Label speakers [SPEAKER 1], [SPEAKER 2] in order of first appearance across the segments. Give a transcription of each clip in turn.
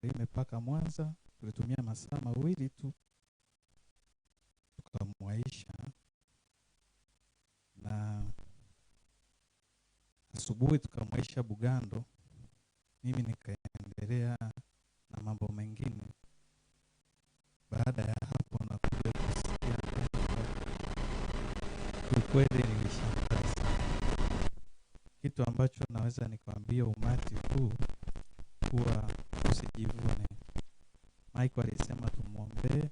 [SPEAKER 1] Tarime mpaka Mwanza, tulitumia masaa mawili tu tukamwaisha, na asubuhi tukamwaisha Bugando. Mimi nikaendelea na mambo mengine. Baada ya hapo na kuja kusikia kweli nilishangaa sana. Kitu ambacho naweza nikwambia umati huu kuwa usijivune. Mike alisema tumuombee,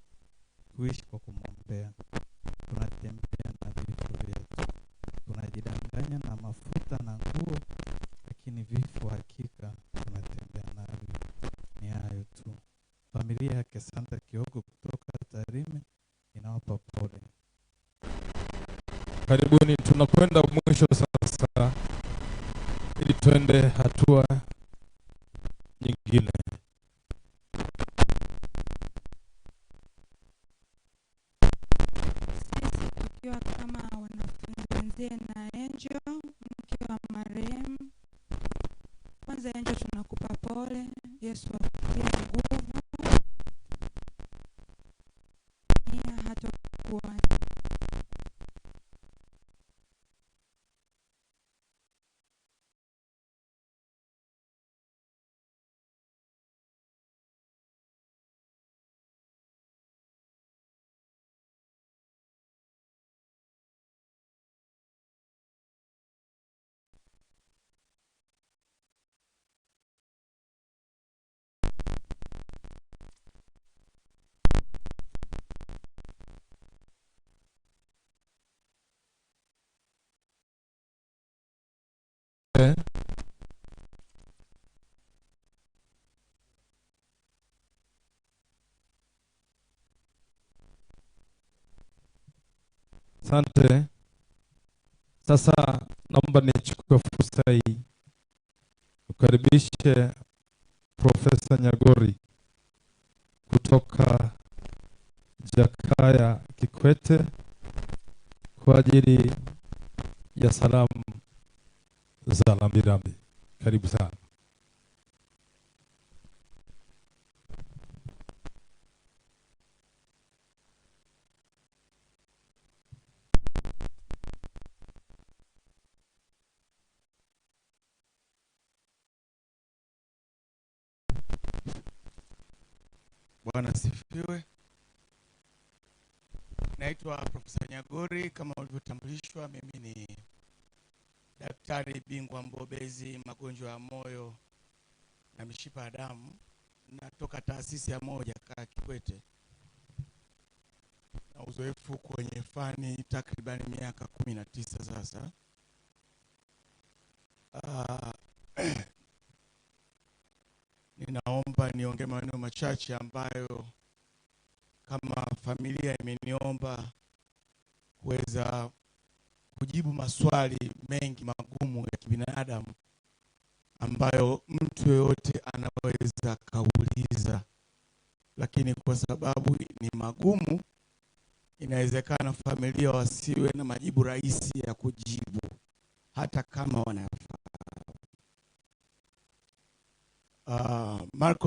[SPEAKER 1] tuishi kwa kumwombea. Tunatembea na vifo vyetu, tunajidanganya na mafuta na nguo, lakini vifo hakika tunatembea navyo. Ni hayo tu. Familia yake Santa Kioko kutoka Tarime inawapa pole.
[SPEAKER 2] Karibuni, tunakwenda mwisho sasa ili tuende hatua nyingine.
[SPEAKER 3] Sisi tukiwa kama wanafunzi wenzie na Angel, mke wa marehemu. Kwanza Angel, tunakupa pole. Yesu akutie nguvu. Hata kuwa
[SPEAKER 2] Asante. Sasa naomba nichukue fursa hii ukaribishe Profesa Nyagori kutoka Jakaya Kikwete kwa ajili ya salamu za rambirambi. Karibu sana.
[SPEAKER 4] Bwana sifiwe. Naitwa Profesa Nyagori kama ulivyotambulishwa. Mimi ni daktari bingwa mbobezi magonjwa ya moyo na mishipa ya damu. Natoka taasisi ya moja Jakaya Kikwete, na uzoefu kwenye fani takriban miaka 19 sasa. Ninaomba niongee maneno machache ambayo kama familia imeniomba kuweza kujibu maswali mengi magumu ya kibinadamu ambayo mtu yeyote anaweza kauliza, lakini kwa sababu ni magumu inawezekana familia wasiwe na majibu rahisi ya kujibu hata kama wanayafahamu. Marko